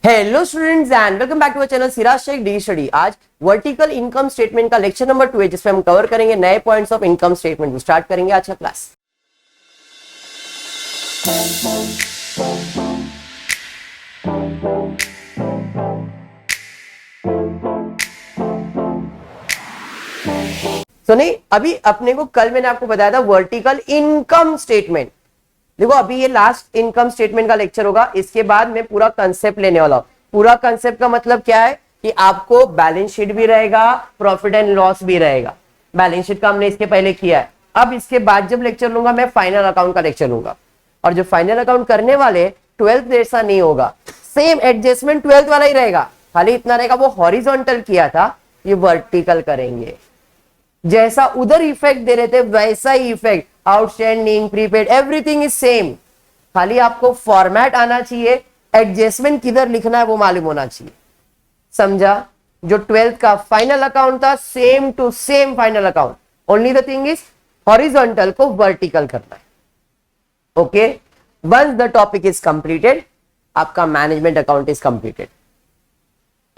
Hello students and welcome back to our channel Siraj Shaikh the study. आज vertical income statement का lecture number 2 है, जिसमें हम कवर करेंगे नए points of income statement. Start करेंगे आज का क्लास। नहीं, अभी अपने को कल मैंने आपको बताया था वर्टिकल इनकम स्टेटमेंट। देखो, अभी ये लास्ट इनकम स्टेटमेंट का लेक्चर होगा, इसके बाद मैं पूरा कंसेप्ट लेने वाला हूं। पूरा कंसेप्ट का मतलब क्या है कि आपको बैलेंस शीट भी रहेगा, प्रॉफिट एंड लॉस भी रहेगा। बैलेंस शीट का हमने इसके पहले किया है। अब इसके बाद जब लेक्चर लूंगा, मैं फाइनल अकाउंट का लेक्चर लूंगा, और जो फाइनल अकाउंट करने वाले 12th जैसा नहीं होगा, सेम एडजस्टमेंट 12th वाला ही रहेगा। खाली इतना रहेगा, वो हॉरिजॉन्टल किया था, ये वर्टिकल करेंगे। जैसा उधर इफेक्ट दे रहे थे वैसा ही effect, outstanding, prepaid, everything is same. खाली आपको फॉर्मेट आना चाहिए, एडजस्टमेंट किधर लिखना है वो मालूम होना चाहिए। समझा? जो 12th का फाइनल अकाउंट था, same to same final account, only the thing is horizontal को वर्टिकल करना है। Okay, once the topic is completed, आपका मैनेजमेंट अकाउंट इज कंप्लीटेड।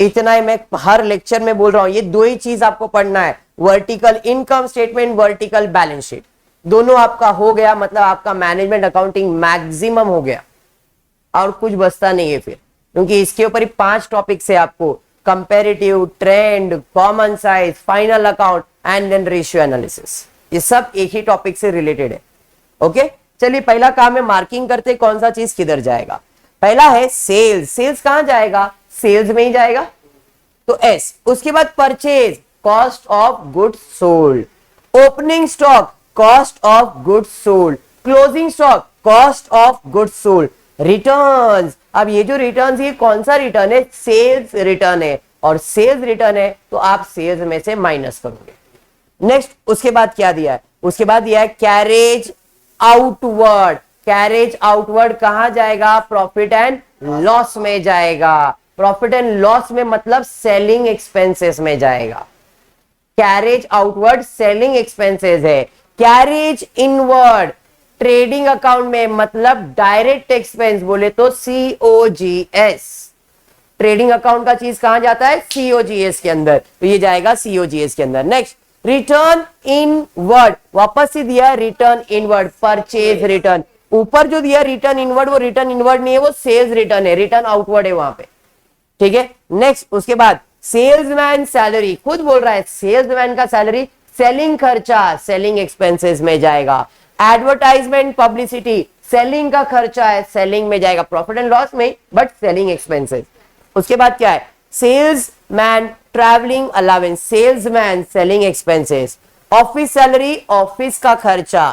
इतना ही मैं हर लेक्चर में बोल रहा हूं, ये दो ही चीज आपको पढ़ना है, vertical income statement, vertical balance sheet. दोनों आपका हो गया, मतलब आपका मैनेजमेंट अकाउंटिंग मैक्सिमम हो गया, और कुछ बचता नहीं है फिर, क्योंकि इसके ऊपर ही 5 टॉपिक से आपको comparative, trend, common size, final account and then ratio analysis, ये सब एक ही टॉपिक से रिलेटेड है। ओके, चलिए पहला काम है मार्किंग करते, कौन सा चीज किधर जाएगा। पहला है सेल्स। सेल्स कहां जाएगा? सेल्स में ही जाएगा, तो एस। उसके बाद purchase, cost of goods sold. Opening stock, cost of goods sold. Closing stock, cost of goods sold. Returns, अब ये जो रिटर्न्स, ये कौन सा रिटर्न है? सेल्स रिटर्न है, और सेल्स रिटर्न है तो आप सेल्स में से माइनस करोगे। नेक्स्ट, उसके बाद क्या दिया है? उसके बाद दिया है कैरेज आउटवर्ड। कैरेज आउटवर्ड कहां जाएगा? प्रॉफिट एंड लॉस में जाएगा। प्रॉफिट एंड लॉस में मतलब सेलिंग एक्सपेंसेस में जाएगा। कैरेज आउटवर्ड सेलिंग एक्सपेंसेस है। कैरेज इनवर्ड ट्रेडिंग अकाउंट में, मतलब डायरेक्ट एक्सपेंस बोले तो COGS। ट्रेडिंग अकाउंट का चीज कहां जाता है? COGS के अंदर, तो ये जाएगा COGS के अंदर। नेक्स्ट, रिटर्न इनवर्ड, वापस से दिया रिटर्न इनवर्ड, परचेज रिटर्न। ऊपर जो दिया रिटर्न इनवर्ड, वो रिटर्न इनवर्ड नहीं है, वो सेल्स रिटर्न है, रिटर्न आउटवर्ड है वहां पे। ठीक है, नेक्स्ट उसके बाद सेल्समैन सैलरी, खुद बोल रहा है सेल्समैन का सैलरी, सेलिंग खर्चा सेलिंग एक्सपेंसेस में जाएगा। एडवर्टाइजमेंट पब्लिसिटी, सेलिंग का खर्चा है, सेलिंग में जाएगा, प्रॉफिट एंड लॉस में, बट सेलिंग एक्सपेंसेस। उसके बाद क्या है? Salesman travelling allowance, salesman selling expenses. Office salary, office का खर्चा।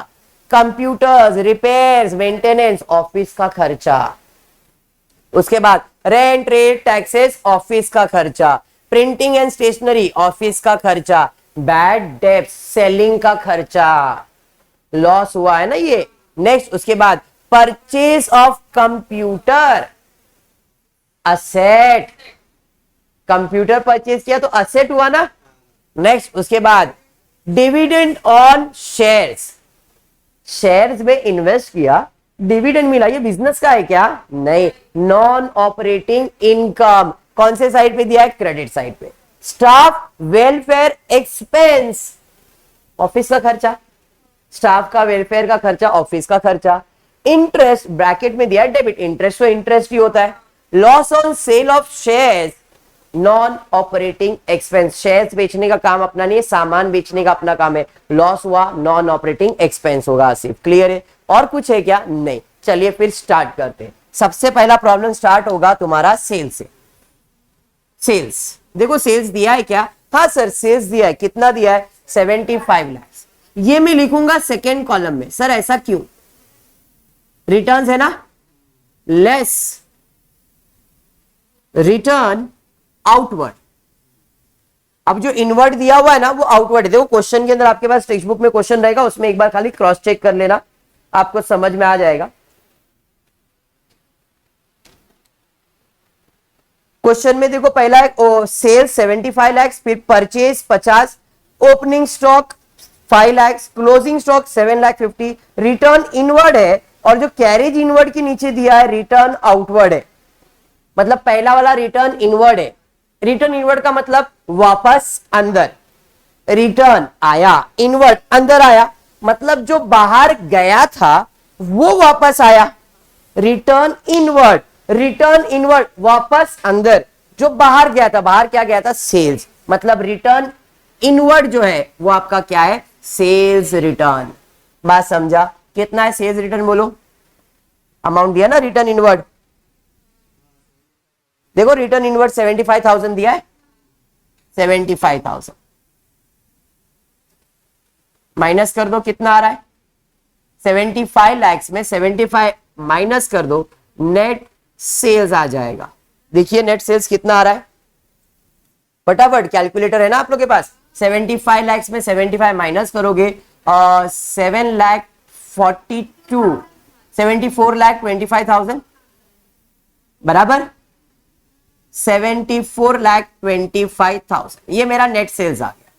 कंप्यूटर्स, रिपेयर्स, मेंटेनेंस, ऑफिस का खर्चा। उसके बाद रेंट, रेट, टैक्सेस, ऑफिस का खर्चा। प्रिंटिंग एंड स्टेशनरी, ऑफिस का खर्चा। बैड डेब्ट, सेलिंग का खर्चा, लॉस हुआ है ना ये। नेक्स्ट, उसके बाद purchase of computer, asset. Computer purchase किया तो असेट हुआ ना। नेक्स्ट, उसके बाद डिविडेंड ऑन शेयर्स, शेयर्स में इन्वेस्ट किया, डिविडेंड मिला, ये बिजनेस का है क्या? नहीं, नॉन ऑपरेटिंग इनकम। कौन से साइड पे दिया है? क्रेडिट साइड पे। स्टाफ वेलफेयर एक्सपेंस, ऑफिस का खर्चा, स्टाफ का वेलफेयर का खर्चा, ऑफिस का खर्चा। इंटरेस्ट, ब्रैकेट में दिया डेबिट, इंटरेस्ट तो इंटरेस्ट ही होता है। Loss on sale of shares, non operating expense. Shares बेचने का काम अपना नहीं है, सामान बेचने का अपना काम है। लॉस हुआ, नॉन ऑपरेटिंग एक्सपेंस होगा। सिर्फ क्लियर है? और कुछ है क्या? नहीं। चलिए फिर स्टार्ट करते हैं। सबसे पहला प्रॉब्लम स्टार्ट होगा तुम्हारा सेल्स से। सेल्स, देखो सेल्स दिया है क्या? हाँ सर, सेल्स दिया है। कितना दिया है? 75 लाख। ये मैं लिखूंगा सेकेंड कॉलम में। सर ऐसा क्यों? रिटर्न्स है ना, लेस रिटर्न आउटवर्ड। अब जो इनवर्ड दिया हुआ है ना, वो आउटवर्ड है। देखो क्वेश्चन के अंदर आपके पास टेक्स्ट बुक में क्वेश्चन रहेगा, उसमें एक बार खाली क्रॉस चेक कर लेना, आपको समझ में आ जाएगा। क्वेश्चन में देखो पहला है सेल्स 75 लाख, फिर purchase 50, opening stock 5 lakh, closing stock 7 lakh 50, return inward है, और जो कैरेज इनवर्ड के नीचे दिया है रिटर्न आउटवर्ड है। मतलब पहला वाला रिटर्न इनवर्ड है। रिटर्न इनवर्ड का मतलब वापस अंदर, रिटर्न आया, इनवर्ड अंदर आया, मतलब जो बाहर गया था वो वापस आया। रिटर्न इनवर्ड, रिटर्न इनवर्ड वापस अंदर, जो बाहर गया था, बाहर क्या गया था, सेल्स, मतलब रिटर्न इनवर्ड जो है वो आपका क्या है, सेल्स रिटर्न। बात समझा? कितना है सेल्स रिटर्न बोलो, अमाउंट दिया ना रिटर्न इनवर्ड, देखो रिटर्न इनवर्ड 75,000 दिया है, 75,000 माइनस कर दो, कितना आ रहा है, 75 लाख में 75 माइनस कर दो, नेट सेल्स आ जाएगा। देखिए नेट सेल्स कितना आ रहा है, फटाफट कैलकुलेटर है ना आप लोग के पास, 75 लाख में 75 माइनस करोगे 74,25,000 बराबर 74,25,000, ये मेरा नेट सेल्स आ गया।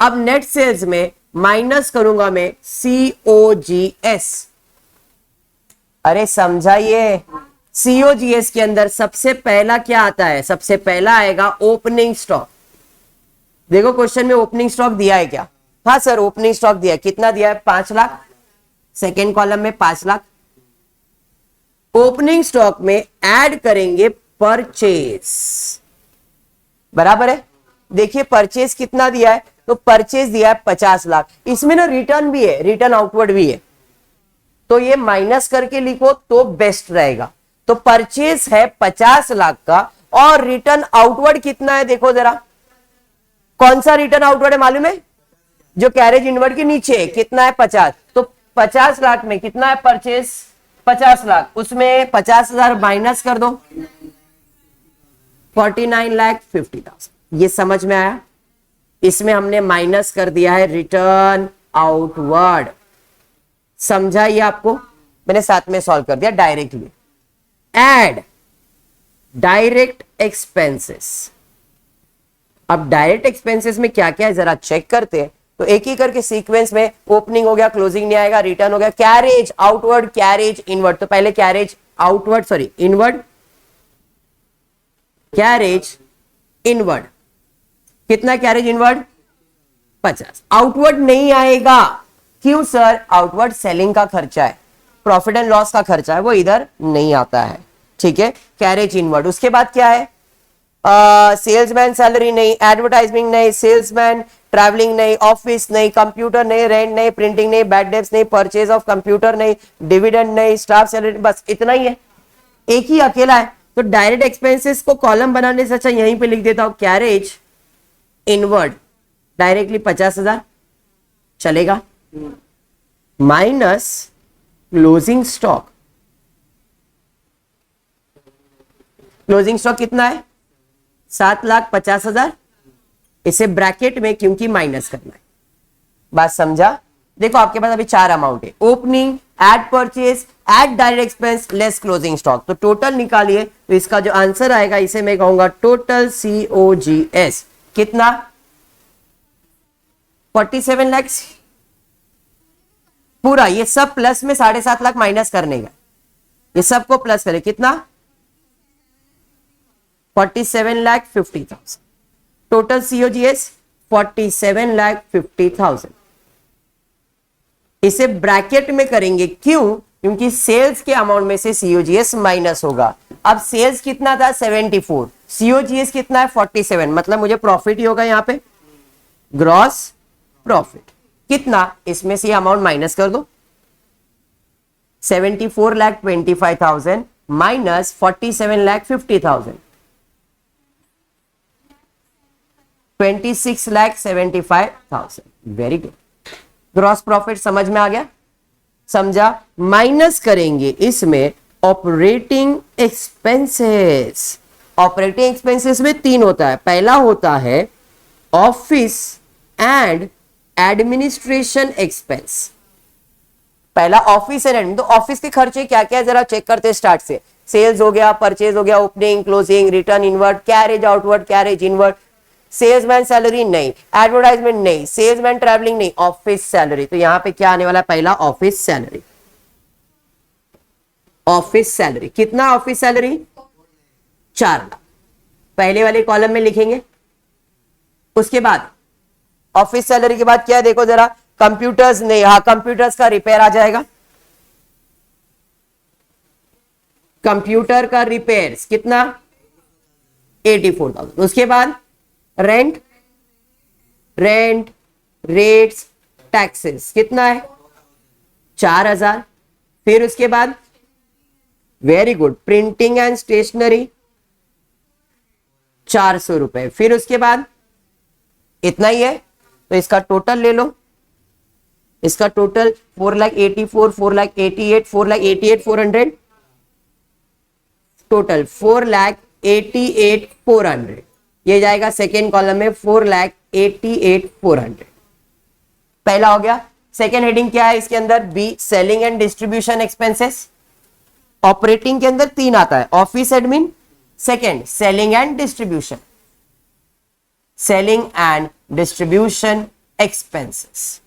अब नेट सेल्स में माइनस करूंगा मैं COGS। अरे समझाइए, COGS के अंदर सबसे पहला क्या आता है, सबसे पहला आएगा ओपनिंग स्टॉक। देखो क्वेश्चन में ओपनिंग स्टॉक दिया है क्या, हाँ सर ओपनिंग स्टॉक दिया है, कितना दिया है, 5 लाख, सेकेंड कॉलम में 5 लाख। ओपनिंग स्टॉक में ऐड करेंगे परचेज, बराबर है। देखिए परचेज कितना दिया है, तो परचेज दिया है 50 लाख, इसमें ना रिटर्न भी है, रिटर्न आउटवर्ड भी है, तो ये माइनस करके लिखो तो बेस्ट रहेगा। तो परचेज है 50 लाख का और रिटर्न आउटवर्ड कितना है, देखो जरा कौन सा रिटर्न आउटवर्ड है मालूम है, जो कैरेज इनवर्ड के नीचे है, कितना है 50, तो 50 लाख में कितना है परचेज, 50 लाख, उसमें 50,000 माइनस कर दो, 49,50,000। ये समझ में आया, इसमें हमने माइनस कर दिया है रिटर्न आउटवर्ड। समझा ये आपको, मैंने साथ में सॉल्व कर दिया डायरेक्टली। एड डायरेक्ट एक्सपेंसेस, अब डायरेक्ट एक्सपेंसेस में क्या क्या है जरा चेक करते हैं, तो एक ही करके सीक्वेंस में, ओपनिंग हो गया, क्लोजिंग नहीं आएगा, रिटर्न हो गया, कैरेज आउटवर्ड, कैरेज इनवर्ड, तो पहले carriage outward, sorry inward, carriage inward, कितना कैरेज इनवर्ड 50, आउटवर्ड नहीं आएगा, क्यों सर, आउटवर्ड सेलिंग का खर्चा है, प्रॉफिट एंड लॉस का खर्चा है, वो इधर नहीं आता है, ठीक है, कैरेज इनवर्ड। उसके बाद क्या है, सेल्समैन सैलरी नहीं, एडवर्टाइजमेंट नहीं, सेल्समैन ट्रैवलिंग नहीं, ऑफिस नहीं, कंप्यूटर नहीं, रेंट नहीं, प्रिंटिंग नहीं, बैड डेब्ट्स नहीं, परचेज ऑफ कंप्यूटर नहीं, डिविडेंड नहीं, स्टाफ सैलरी, बस इतना ही है, एक ही अकेला है। तो डायरेक्ट एक्सपेंसेस को कॉलम बनाने से अच्छा यहीं पे लिख देता हूं, कैरेज इनवर्ड डायरेक्टली 50,000 चलेगा, minus closing stock, closing stock कितना है 7,50,000, इसे ब्रैकेट में क्योंकि माइनस करना है, बात समझा। देखो आपके पास अभी 4 अमाउंट है, opening, add purchase, add direct expense, less closing stock, तो टोटल निकालिए, तो इसका जो आंसर आएगा इसे मैं कहूंगा टोटल COGS कितना 47 लाख पूरा, ये सब प्लस में 7.5 लाख माइनस करने का, ये सबको प्लस करें कितना 47,50,000, टोटल COGS 47,50,000। इसे ब्रैकेट में करेंगे, क्यों, क्योंकि सेल्स के अमाउंट में से COGS माइनस होगा। अब सेल्स कितना था 74, COGS कितना है 47, मतलब मुझे प्रॉफिट ही होगा यहाँ पे, ग्रॉस प्रॉफिट कितना, इसमें से अमाउंट माइनस कर दो, 74,25,000 minus 47,50,000, 26,75,000। Very good, gross profit समझ में आ गया, समझा। माइनस करेंगे इसमें ऑपरेटिंग एक्सपेंसेस, ऑपरेटिंग एक्सपेंसेस में 3 होता है, पहला होता है ऑफिस एंड एडमिनिस्ट्रेशन एक्सपेंस, पहला ऑफिस एंड, तो ऑफिस के खर्चे क्या क्या है जरा चेक करते हैं स्टार्ट से, सेल्स हो गया, परचेज हो गया, opening, closing, return inward, carriage outward, carriage inward, salesman salary नहीं, एडवर्टाइजमेंट नहीं, सेल्समैन ट्रैवलिंग नहीं, ऑफिस सैलरी, तो यहां पे क्या आने वाला है, पहला ऑफिस सैलरी, ऑफिस सैलरी कितना, ऑफिस सैलरी 4 लाख पहले वाले कॉलम में लिखेंगे। उसके बाद ऑफिस सैलरी के बाद क्या है देखो जरा, कंप्यूटर्स नहीं, हाँ कंप्यूटर्स का रिपेयर आ जाएगा, कंप्यूटर का रिपेयर्स कितना 84,000। उसके बाद रेंट, रेट्स, टैक्सेस कितना है 4,000। फिर उसके बाद very good, printing and stationery 400 रुपए। फिर उसके बाद इतना ही है, तो इसका टोटल ले लो, इसका टोटल 4,84,000, 4,88,000, 4,88,400, टोटल 4,88,400। ये जाएगा सेकेंड कॉलम में 4,88,400। पहला हो गया। सेकेंड हेडिंग क्या है इसके अंदर, be selling and distribution expenses. Operating के अंदर 3 आता है, office admin, second selling and distribution, selling and distribution expenses.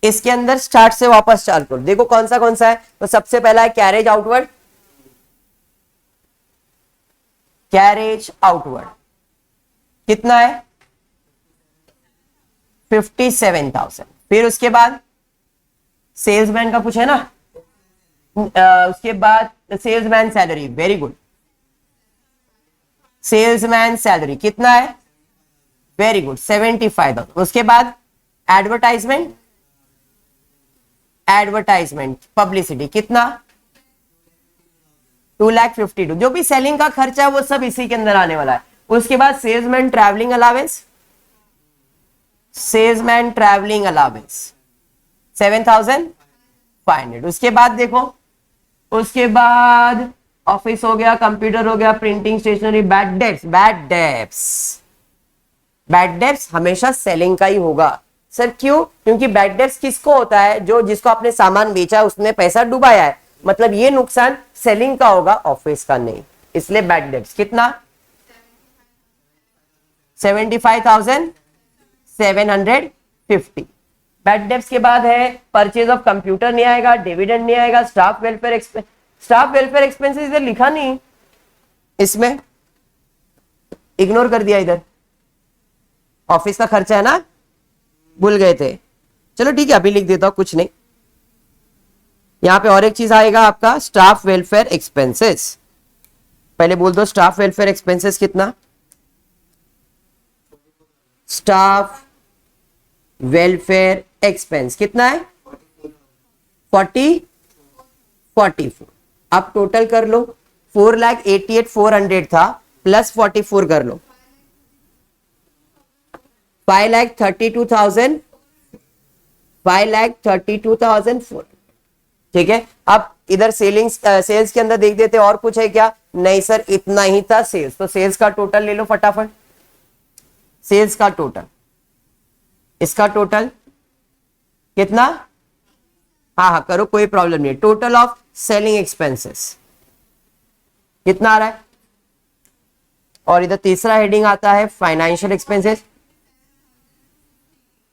इसके अंदर स्टार्ट से वापस चालू करो, देखो कौन सा है। तो सबसे पहला है कैरेज आउटवर्ड, कैरेज आउटवर्ड कितना है 57,000। फिर उसके बाद सेल्समैन का पूछे ना, उसके बाद salesman salary, very good, salesman salary कितना है, वेरी गुड 75,000। उसके बाद एडवर्टाइजमेंट पब्लिसिटी कितना 2,52,000। जो भी सेलिंग का खर्चा है वो सब इसी के अंदर आने वाला है। उसके बाद सेल्समैन ट्रैवलिंग अलावेंस, 7,500। उसके बाद देखो, उसके बाद ऑफिस हो गया, कंप्यूटर हो गया, प्रिंटिंग स्टेशनरी, बैड डेब्ट्स हमेशा सेलिंग का ही होगा सर। क्यों? क्योंकि बैड डेब्ट्स किसको होता है, जो जिसको आपने सामान बेचा उसने पैसा डुबाया है, मतलब ये नुकसान सेलिंग का होगा, ऑफिस का नहीं, इसलिए बैड डेब्ट्स कितना 75,750। बैड डेब्ट्स के बाद है परचेज ऑफ कंप्यूटर नहीं आएगा, डिविडेंड नहीं आएगा, स्टाफ वेलफेयर एक्सपेंसेस इधर लिखा नहीं, इसमें इग्नोर कर दिया, इधर ऑफिस का खर्चा है ना, भूल गए थे, चलो ठीक है अभी लिख देता हूं, कुछ नहीं। यहां पे और एक चीज आएगा आपका स्टाफ वेलफेयर एक्सपेंसेस, पहले बोल दो स्टाफ वेलफेयर एक्सपेंसेस कितना, स्टाफ वेलफेयर एक्सपेंस कितना है 44। अब टोटल कर लो, 4,88,400 था, प्लस 44 कर लो, 5,32,000, 5,32,400। ठीक है, अब इधर सेल्स के अंदर देख देते और कुछ है क्या, नहीं सर इतना ही था सेल्स, तो सेल्स का टोटल ले लो फटाफट, सेल्स का टोटल, इसका टोटल कितना, हाँ करो कोई प्रॉब्लम नहीं, टोटल ऑफ सेलिंग एक्सपेंसेस कितना आ रहा है। और इधर तीसरा हेडिंग आता है फाइनेंशियल एक्सपेंसेस,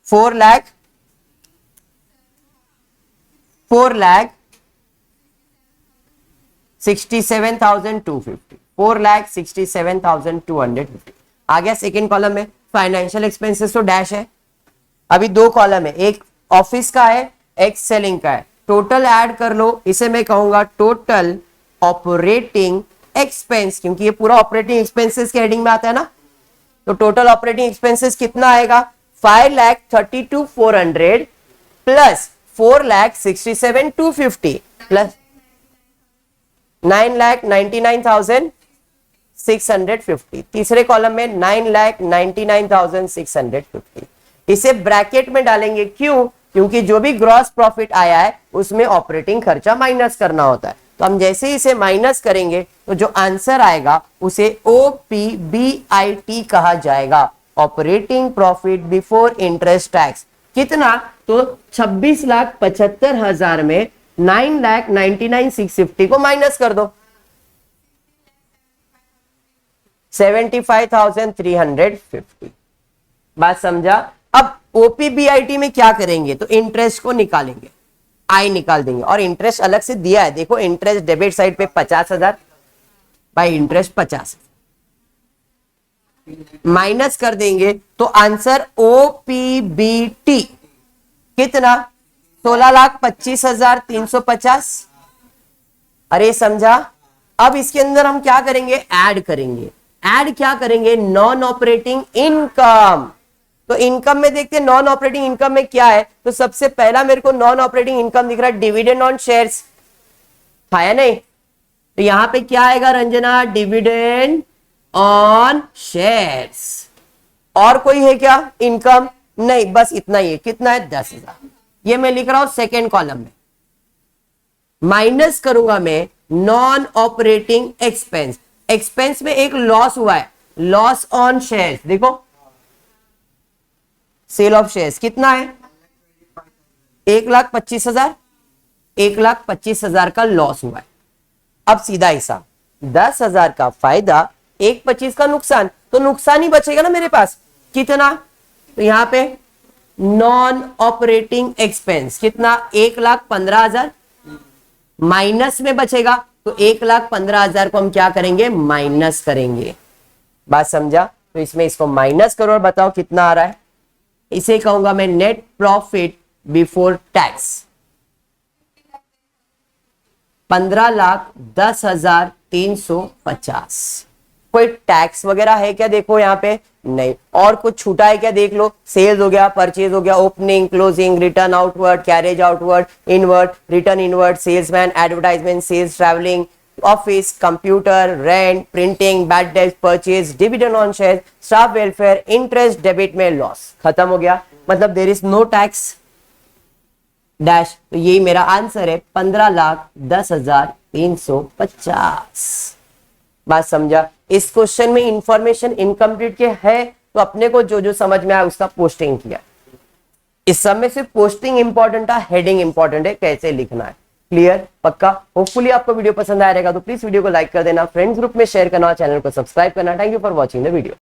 4,67,250, 4,67,250 आ गया सेकेंड कॉलम में। फाइनेंशियल एक्सपेंसेस तो डैश है, अभी 2 कॉलम है, एक ऑफिस का है, एक सेलिंग का है, टोटल ऐड कर लो, इसे मैं कहूंगा टोटल ऑपरेटिंग एक्सपेंस, क्योंकि ये पूरा ऑपरेटिंग एक्सपेंसेस के हेडिंग में आता है ना, तो टोटल ऑपरेटिंग एक्सपेंसेस कितना आएगा 5,32,400 प्लस 4,67,250 प्लस 9,99,650। तीसरे कॉलम में 9,99,650, इसे ब्रैकेट में डालेंगे, क्यों, क्योंकि जो भी ग्रॉस प्रॉफिट आया है उसमें ऑपरेटिंग खर्चा माइनस करना होता है, तो हम जैसे ही इसे माइनस करेंगे तो जो आंसर आएगा उसे OPBIT कहा जाएगा, operating profit before interest tax. कितना, तो 26,75,000 में 9,99,650 को माइनस कर दो, 75,350। बात समझा। अब OPBIT में क्या करेंगे, तो इंटरेस्ट को निकालेंगे, आई निकाल देंगे, और इंटरेस्ट अलग से दिया है, देखो इंटरेस्ट डेबिट साइड पे 50,000 बाई इंटरेस्ट 50, माइनस कर देंगे तो आंसर OPBT कितना 16,25,350। अरे समझा। अब इसके अंदर हम क्या करेंगे, ऐड करेंगे। ऐड क्या करेंगे, नॉन ऑपरेटिंग इनकम। तो इनकम में देखते हैं नॉन ऑपरेटिंग इनकम में क्या है। तो सबसे पहला मेरे को नॉन ऑपरेटिंग इनकम दिख रहा है डिविडेंड ऑन शेयर्स, है नहीं। तो यहां पे क्या आएगा रंजना, डिविडेंड ऑन शेयर्स। और कोई है क्या इनकम, नहीं, बस इतना ही है। कितना है 10,000। ये मैं लिख रहा हूं सेकेंड कॉलम में। माइनस करूंगा मैं नॉन ऑपरेटिंग एक्सपेंस। एक्सपेंस में एक लॉस हुआ है, लॉस ऑन शेयर्स। देखो सेल ऑफ शेयर्स कितना है 1,25,000। 1,25,000 का लॉस हुआ है। अब सीधा हिसाब, 10,000 का फायदा, 1,25 का नुकसान। तो नुकसान ही बचेगा ना मेरे पास, कितना। तो यहां पे नॉन ऑपरेटिंग एक्सपेंस कितना 1,15,000 माइनस में बचेगा। तो 1,15,000 को हम क्या करेंगे, माइनस करेंगे। बात समझा। तो इसमें इसको माइनस करो और बताओ कितना आ रहा है। इसे कहूंगा मैं नेट प्रॉफिट बिफोर टैक्स। 15,10,350। कोई टैक्स वगैरह है क्या, देखो यहां पे नहीं। और कुछ छूटा है क्या, देख लो। सेल्स हो गया, परचेज हो गया, opening, closing, return outward, carriage outward, inward, return inward, salesman, advertisement, sales, travelling, office, computer, rent, printing, bad debt, purchase, dividend on share, staff welfare, interest, debit में लॉस। खत्म हो गया। मतलब there is no tax dash. तो यही मेरा answer है 15,10,350। बात समझा। इस क्वेश्चन में इंफॉर्मेशन इनकम्प्लीट के है, तो अपने को जो जो समझ में आया उसका पोस्टिंग किया। इस सब में सिर्फ पोस्टिंग इंपॉर्टेंट है, हेडिंग इंपॉर्टेंट है, कैसे लिखना है। क्लियर, पक्का। होपफुली आपको वीडियो पसंद आया रहेगा, तो प्लीज वीडियो को लाइक कर देना, फ्रेंड्स ग्रुप में शेयर करना, चैनल को सब्सक्राइब करना। Thank you for watching the video.